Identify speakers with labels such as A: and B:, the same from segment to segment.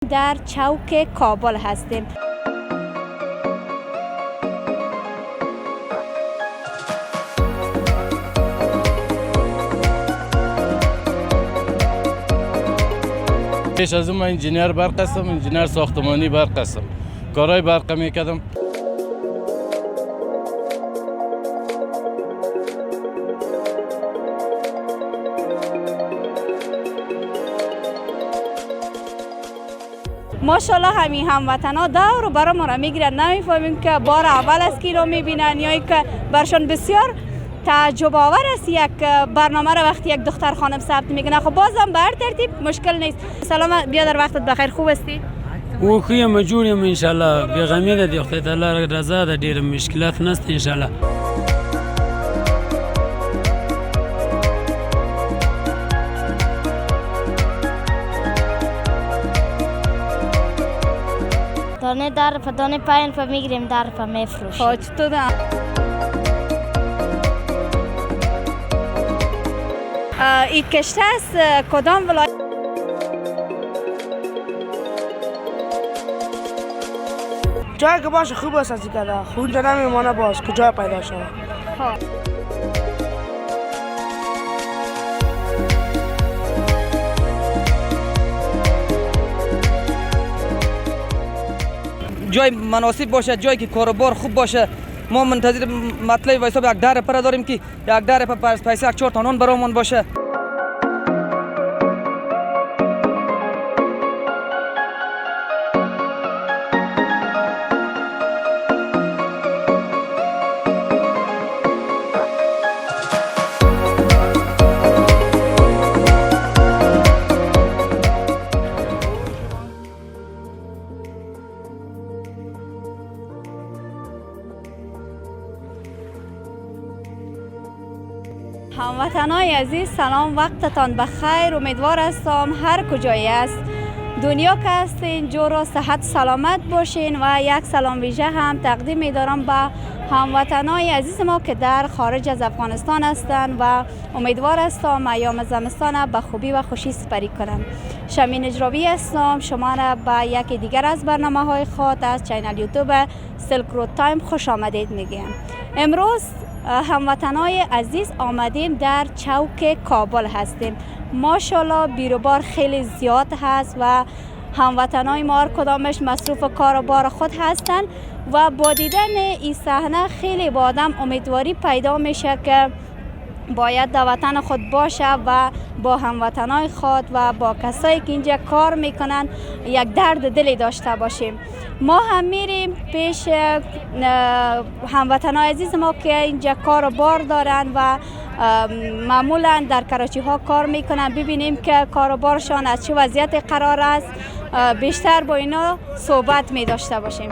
A: در چوک کابل هستیم.
B: پیش از اون من انجینیر برق هستم، انجینیر ساختمانی برق هستم. کارهای برق میکردم.
A: ماشاءالله همین هموطنا دور و برا ما را میگیرن، نمیفهمیم که بار اول است که اینو میبینن یا که برشان بسیار تعجب آور است یک برنامه را وقتی یک دختر خانم ثبت میکنه. خب بازم به هر ترتیب مشکل نیست. سلام، بیا در وقتت بخیر، خوب هستی؟
C: او خویم جوریم انشالله، بیغمی ده دی خدای تعالی رضا ده، ډیر مشکلات نست انشالله.
D: دانه در پا دانه پایین پا میگیریم، در پا میفروشیم.
A: خب چطور ده؟ این کشته است کدام ولایت؟
E: جایی که باشه خوب است از دیگه، خونجا نمیمانه باز که جای پیدا شد.
F: جای مناسب باشه، جایی که کاروبار خوب باشه. ما منتظر مطلب واسه یک در پر داریم که یک در پر پیسه یک 4 تا نان برامون باشه.
A: هموطنای عزیز، سلام، وقتتان بخیر. امیدوار هستم هر کجایی است دنیا که هستین جور و صحت سلامت باشین و یک سلام ویژه هم تقدیم می‌دارم به هموطنای عزیز ما که در خارج از افغانستان هستند و امیدوار هستم ایام زمستان به خوبی و خوشی سپری کنند. شمین اجرابی هستم، شما را به یکی دیگر از برنامه‌های خود از چینل یوتیوب سیلک رود تایم خوش آمدید میگم. امروز هموطنای عزیز آمدیم در چوک کابل هستیم. ماشاءالله بیروبار خیلی زیاد هست و هموطنای ما هر کدامش مصروف کار و بار خود هستند و با دیدن این صحنه خیلی با آدم امیدواری پیدا میشه که باید در وطن خود باشه و با هموطنای خود و با کسایی که اینجا کار میکنن یک درد دلی داشته باشیم. ما هم میریم پیش هموطنای عزیز ما که اینجا کار و بار دارن و معمولا در کراچی ها کار میکنن، ببینیم که کار و بارشان از چه وضعیت قرار است. بیشتر با اینا صحبت می داشته باشیم.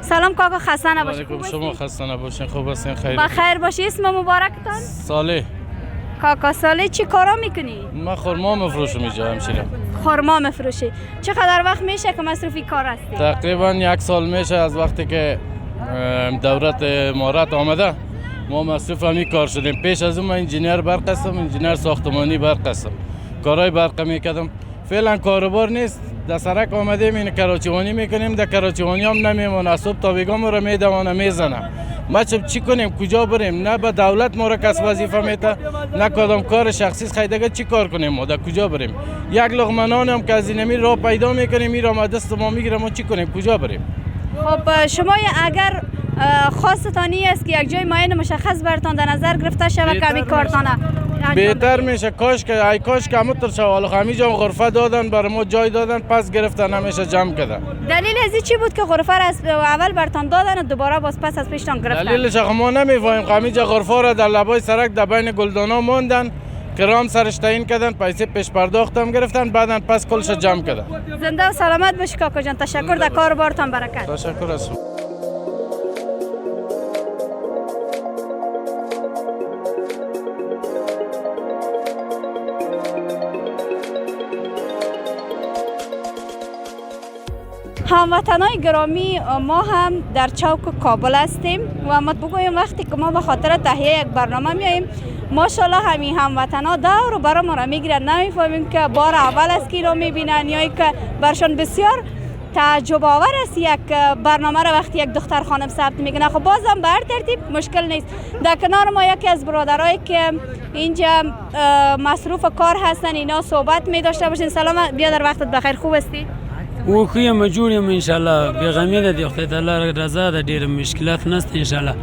A: سلام کاکا، خسته نباشید.
B: شما خسته نباشین، خوب هستین؟ خیر
A: بخیر باشی. اسم مبارکتان؟
B: صالح.
A: کاکا صالح، چی کارا میکنی؟
B: من خرما مفروشم اینجا همشیره.
A: خرما مفروشی. چقدر وقت میشه که مصروفی کار هستی؟
B: تقریبا 1 سال میشه از وقتی که دولت امارات آمده ما مصروف همین کار شدیم. پیش از اون من انجینیر برق هستم، انجینیر ساختمانی برق هستم. کارهای برق میکردم. فعلا کاروبار نیست. در سرک آمدیم این کراچیوانی میکنیم، در کراچیوانی هم نمیمونه. صبح تا بیگاه ما رو میدوانه میزنه. ما چی کنیم؟ کجا بریم؟ نه به دولت ما رو کس وظیفه میده، نه کدام کار شخصی خیدگه چی کار کنیم؟ ما در کجا بریم؟ یک لقمه نان هم که از این راه پیدا میکنیم میرم از دست ما میگیره، ما چی کنیم؟ کجا بریم؟
A: خب شما اگر خواستانی است که یک جای معین مشخص برتان در نظر گرفته شود که همین کارتانه
B: بهتر میشه. کاش که همونطور شوال همیجا غرفه دادن برای ما، جای دادن، پس گرفتن همیشه جمع کردن.
A: دلیل ازی چی بود که غرفه را اول برتان دادن و دوباره باز پس از پیشتان گرفتن؟
B: دلیلش ما نمیفهمیم. همیجا غرفه را در لبای سرک در بین گلدانا موندن، کرام سرش تعیین کردن، پیسه پیش پرداخت هم گرفتن، بعدن پس کلش جمع کردن.
A: زنده و سلامت باشی کاکا جان. تشکر، در کار بارتان برکت.
B: تشکر از
A: هموطنای گرامی، ما هم در چوک کابل هستیم و ما بگویم وقتی که ما به خاطر تهیه یک برنامه میاییم ماشاءالله همین هموطنا دور و برا ما را میگیرن، نمیفهمیم که بار اول است که اینا میبینن یا که برشان بسیار تعجب آور است یک برنامه را وقتی یک دختر خانم ثبت میکنه. خب بازم به هر ترتیب مشکل نیست. در کنار ما یکی از برادرایی که اینجا مصروف کار هستن اینا صحبت می داشته باشین. سلام، بیا در وقتت بخیر، خوب هستی؟
C: او خویم جوړ یم ان شاء الله بیغمی ده دی خدای تعالی رضا ده ډیر مشکلات نشته ان شاء الله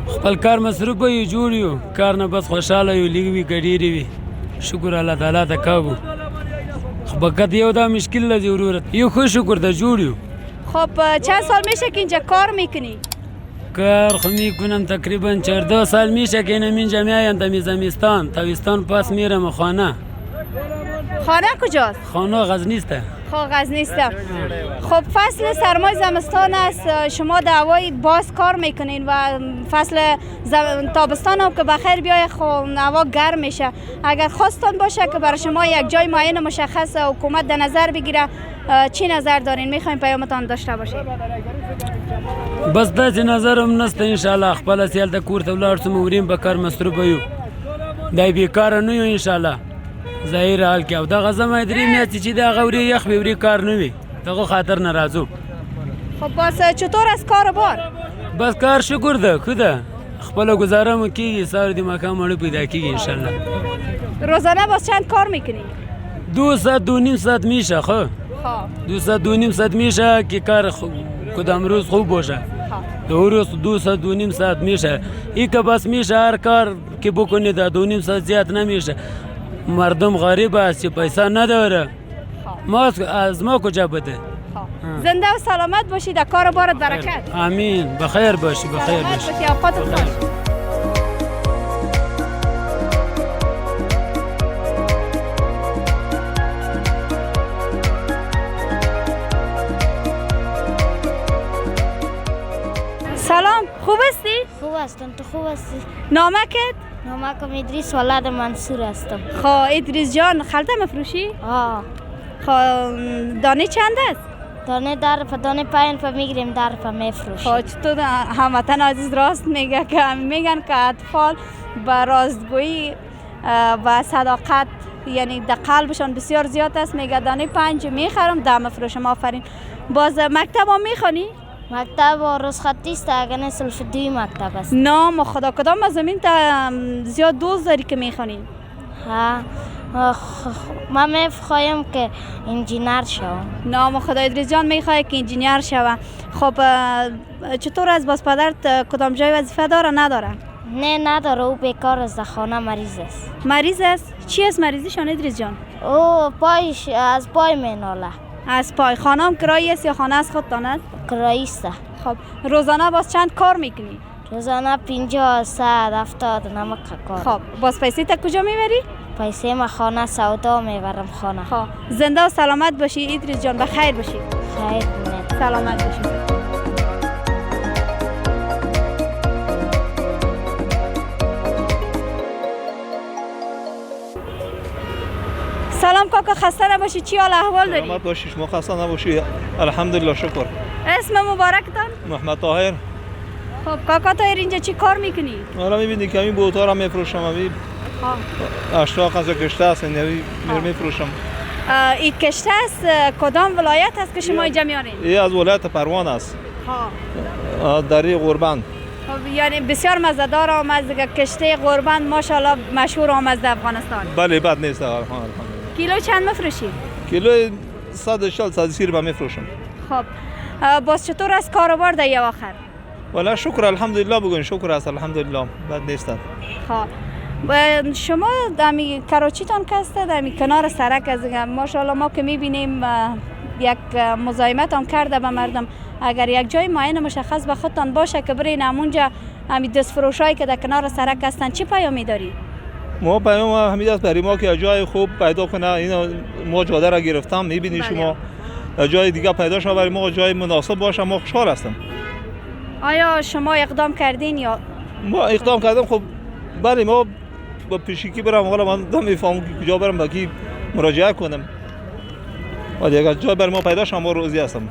C: خپل کار مصروف یو جوړ یو کار نه بس خوشاله یو لګوي ګډيري وي شکر الله تعالی ته کاغو خب وقت یو دا مشکل له ضرورت یو خو شکر ده جوړ یو.
A: خب چند سال میشه که اینجا کار میکنی؟
C: کار خو میکنم تقریبا 14 سال میشه که اینم اینجا میایم تا زمستان تابستان پاس میرم خانه.
A: خانه کجاست؟
C: خانه غزنی است.
A: کاغذ نیستم. خب فصل سرمای زمستان است، شما در هوای باز کار میکنین و فصل تابستان هم که بخیر بیای هوا گرم میشه. اگر خواستان باشه که برای شما یک جای معین مشخص حکومت در نظر بگیره چی نظر دارین؟ میخوایم پیامتان داشته باشید.
C: بس داسې نظرم نسته ان شاء الله خپل سیال ته کور ته ولاړ سم وریم به کار مصروف یو دای بیکار نه یو ان شاء الله ظاهر حال کې او دغه زما درې میاشتې چې دا غوري یخ به وری کار نه وي دغه خاطر ناراضو.
A: خب باز چطور از کار بار؟
C: بس کار شکر ده خدا خپل گزاره مو کیږي سار دی مقام اړه پیدا کیږي ان شاء الله.
A: روزانه باز چند کار میکنی؟
C: 2 ساعت 2.5 ساعت میشه خو 2 ساعت 2.5 ساعت میشه که کار کدام روز خوب باشه دو روز 2 ساعت 2.5 ساعت میشه ای که بس میشه هر کار که بکنی دا 2.5 ساعت زیاد نمیشه. مردم غریب است پیسه نداره ما از ما کجا بده.
A: زنده و سلامت باشی، در کار بارت برکت.
C: آمین، بخیر باشی بخیر باشی.
A: اوقاتت خوش. سلام، خوب هستی؟
D: خوب هستم، تو خوب هستی؟
A: نامکت؟
D: نامکم ادریس ولد منصور هستم.
A: خب ادریس جان خلطه مفروشی؟ خب دانه چند است؟
D: دانه در دانه پایین پا میگیریم در پا میفروشیم.
A: خب چطور هموطن عزیز راست میگه که میگن که اطفال با راستگویی و صداقت یعنی در قلبشان بسیار زیاد است. میگه دانه 5 میخرم 10 مفروشم. آفرین. باز مکتب هم میخونی؟
D: مکتب و رخصتی است، اگر نه صرف 2 مکتب است.
A: نام خدا کدام از زمین تا زیاد دوست داری که میخونی؟
D: من میخوایم که انجینر شوم.
A: نام خدا ادریس جان میخواد که انجینر شوه. خب چطور از باز پدرت کدام جای وظیفه داره نداره؟
D: نه نداره، او بیکار است، در خانه مریض است.
A: مریض است؟ چی است مریضیشان ادریس جان؟
D: او پایش از پای میناله.
A: از پای. خانه کرایی است یا خانه از خودتان است؟
D: کرایی است.
A: خب روزانه باز چند کار میکنی؟
D: روزانه 50 100 70 نمک کار.
A: خب باز پیسه تا کجا میبری؟
D: پیسه ما خانه سودا میبرم خانه.
A: خب زنده و سلامت باشی ادریس جان، بخیر باشی.
D: خیر نه.
A: سلامت باشی. سلام کاکا، خسته نباشی، چی حال احوال داری؟
G: سلامت باشی، شما خسته نباشی. الحمدلله شکر.
A: اسم مبارکتان؟
G: محمد طاهر.
A: خب کاکا طاهر اینجا چی کار میکنی؟
G: حالا میبینی که این بوتا را میفروشم، این اشتاق از کشته است، این میفروشم.
A: این کشته است کدام ولایت است که شما اینجا میارین؟
G: این از ولایت پروان است. دری قربان.
A: خب یعنی بسیار مزه‌دار آمد کشته قربان، ماشاءالله مشهور آمد در افغانستان.
G: بله بد نیست.
A: کیلو چند میفروشی؟
G: کیلو 140 130 روپیه میفروشم.
A: خب باز چطور است کاروبار در یه آخر؟
G: والا شکر الحمدلله بگوین، شکر است الحمدلله، بد نیست.
A: خب شما دمی کراچیتان کسته دمی کنار سرک از ماشاءالله ما که میبینیم یک مزاحمت هم کرده به مردم. اگر یک جای معین مشخص به خودتان باشه که برین همونجا همین دست فروشایی که در کنار سرک هستن چی پیامی داری؟
G: ما پیام همین است برای ما که جای خوب پیدا کنه. این ما جاده را گرفتم، میبینی شما جای دیگه پیدا شد برای ما جای مناسب باشه، ما خوشحال هستم.
A: آیا شما اقدام کردین یا؟
G: ما اقدام کردم. خب بله ما با پیشکی برم، حالا من نمیفهمم که کجا برم، با کی مراجعه کنم. ولی اگر جای برای ما پیدا شد ما راضی هستم.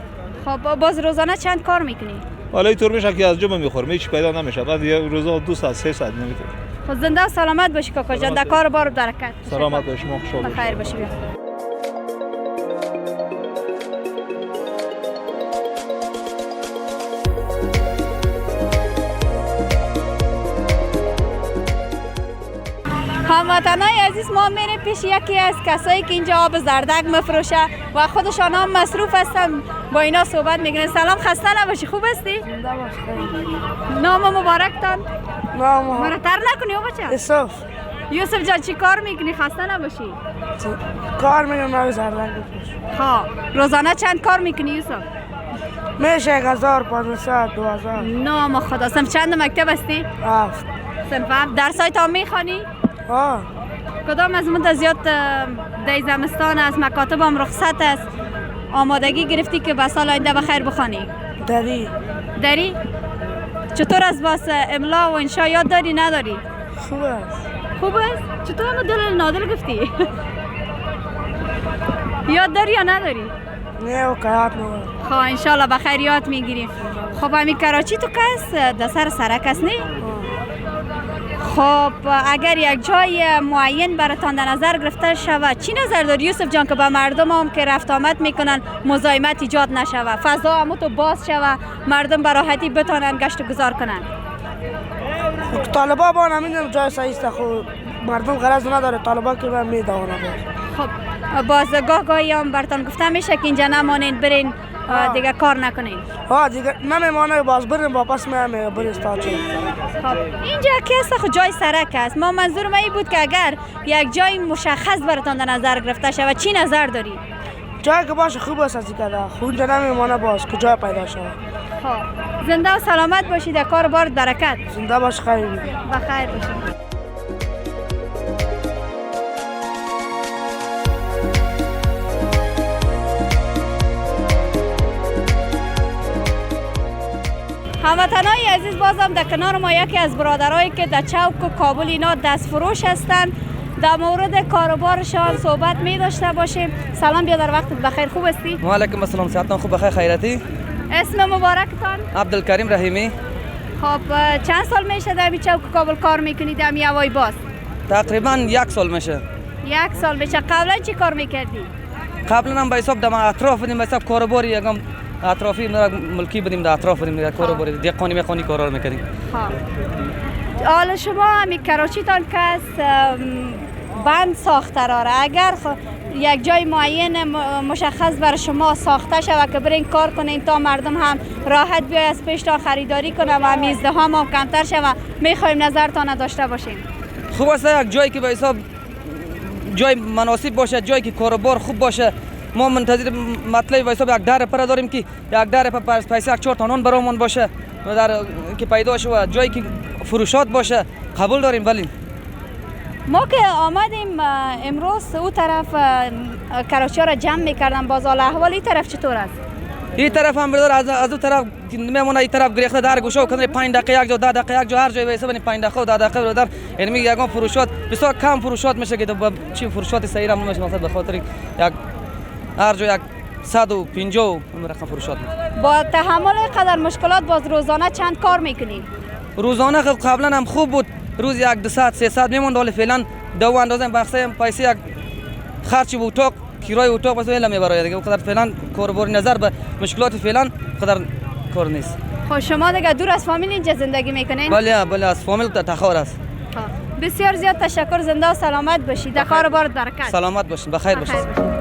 A: خب باز روزانه چند کار میکنی؟
G: حالا اینطور میشه که از جمع میخورم هیچ پیدا نمیشه بعد یه روزا 2 ساعت 3 ساعت نمیتونم.
A: خب زنده و سلامت باشی کاکا جان، در کار بار برکت.
G: سلامت باشی، ما خوشحال باشیم.
A: بخیر باشی. هموطنای عزیز، ما میریم پیش یکی از کسایی که اینجا آب زردک مفروشه و خودشان هم مصروف هستن، با اینا صحبت میکنن. سلام، خسته نباشی، خوب هستی؟ نام مبارکتان؟
E: نام
A: مرتر نکنی او بچه؟
E: یوسف.
A: یوسف جان چی کار میکنی؟ خسته نباشی.
E: کار میکنم آب زردک بفروشم.
A: ها، روزانه چند کار میکنی یوسف؟
E: میشه 1500 2000.
A: نام خدا. صنف چند مکتب هستی؟
E: 7.
A: صنف 7. درسای تا میخوانی؟
E: ها.
A: کدام از مدت زیاد دی زمستان است، مکاتب هم رخصت است، آمادگی گرفتی که به سال آینده بخیر بخوانی؟ داری؟ چطور است باز املا و انشا یاد داری نداری؟
E: خوب است.
A: خوب است؟ چطور هم دل نادل گفتی؟ یاد داری یا نداری؟
E: نه و کارات ندارم.
A: خب انشالله بخیر یاد میگیریم. خب همین کراچی تو کس در سر سرک است نه؟ خب اگر یک جای معین براتان در نظر گرفته شود چی نظر داری یوسف جان که به مردم هم که رفت آمد میکنن مزاحمت ایجاد نشود، فضا هم تو باز شود، مردم به راحتی بتونن گشت و گذار کنن؟
E: طالبا با نمیدونم جای صحیح است، خب مردم غرض نداره، طالبا که به میدونه.
A: خب باز گاهی هم براتان گفته میشه که اینجا نمانین برین دیگه کار نکنین؟
E: ها دیگه نمیمانه، باز بریم واپس میایم بریم استاد.
A: خب اینجا که است خود جای سرک است، ما منظور این بود که اگر یک جای مشخص براتان در نظر گرفته شود چی نظر داری؟
E: جایی که باشه خوب است از دیگه، خونجا نمیمانه باز که جای پیدا شود.
A: خب زنده و سلامت باشید، در کار بار برکت.
E: زنده باش، خیر
A: بخیر باشید. هموطنای عزیز، بازم در کنار ما یکی از برادرایی که در چوک و کابل اینا دست فروش هستند، در مورد کاروبارشان صحبت می داشته باشیم. سلام بیادر، وقتت بخیر، خوب هستی؟
F: و علیکم السلام، صحتتان خوب بخیر خیرتی؟
A: اسم مبارکتان؟
F: عبدالکریم رحیمی.
A: خب چند سال میشه در چوک و کابل کار میکنی در میوای باز؟
F: تقریبا 1 سال میشه.
A: 1 سال میشه. قبلا چی کار میکردی؟
F: قبلا هم به حساب در اطراف بودیم، به حساب کاروباری یکم اطرافی ملکی بودیم، در اطراف بودیم دیگه، کاروباری دهقانی میخوانی کارا رو میکردیم.
A: حالا شما همی کراچی تان کس بند ساخته راره، اگر یک جای معین مشخص بر شما ساخته شود که برین کار کنین تا مردم هم راحت بیای از پیشتان خریداری کنه و ازدحام هم کمتر شود، میخوایم نظرتان داشته باشین.
F: خوب است یک جایی که به حساب جای مناسب باشه، جایی که کاروبار خوب باشه. ما منتظر مطلب به حساب یک در پر داریم که یک در پر پیسه 1-4 تا نان برامون باشه و در که پیدا شو جایی که فروشات باشه قبول داریم. ولی
A: ما که آمدیم امروز او طرف کراچی را جمع میکردم، باز احوال این طرف چطور است؟
F: این طرف هم بدار از اون طرف میمونه، این طرف گریخته در گوشه و کنه 5 دقیقه یک جا 10 دقیقه یک جا، هر جای به حساب 5 دقیقه و 10 دقیقه بدار، یعنی یکم فروشات بسیار کم فروشات میشه که چی فروشات صحیح هم نمیشه، مثلا به خاطر یک هر جا 150 رقم فروشات میشه.
A: با تحمل قدر مشکلات باز روزانه چند کار میکنی؟
F: روزانه قبلا هم خوب بود، روز 100-200-300 میموند، ولی فعلا دو اندازه بخصه پیسه یک خرچ به اتاق کرای اتاق واسه الا میبره دیگه، اونقدر فعلا کاروبار نظر به مشکلات فعلا قدر کار نیست.
A: خب شما دیگه دور از فامیل اینجا زندگی میکنین؟
F: بله از فامیل تا تخار است.
A: بسیار زیاد تشکر، زنده و سلامت باشید، در کاروبار برکت.
F: سلامت باشید، بخیر باشید.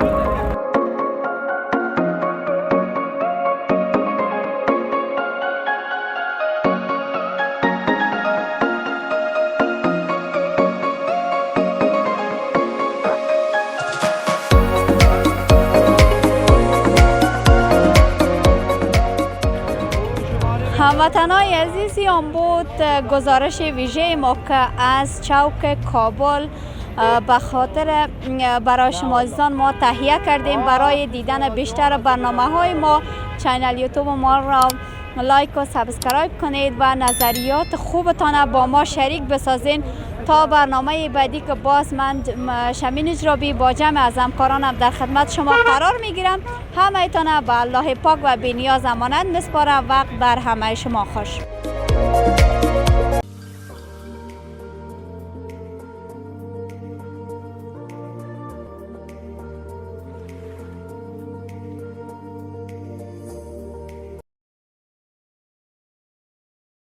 A: هموطنای عزیزی، آن بود گزارش ویژه ما که از چوک کابل به خاطر برای شما عزیزان ما تهیه کردیم. برای دیدن بیشتر برنامه های ما چینل یوتیوب ما را لایک و سابسکرایب کنید و نظریات خوبتان با ما شریک بسازین تا برنامه بعدی که باز من شمین اجرابی با جمع از همکارانم در خدمت شما قرار میگیرم. همه ایتانه به الله پاک و بی نیاز امانت میسپارم. وقت بر همه شما خوش.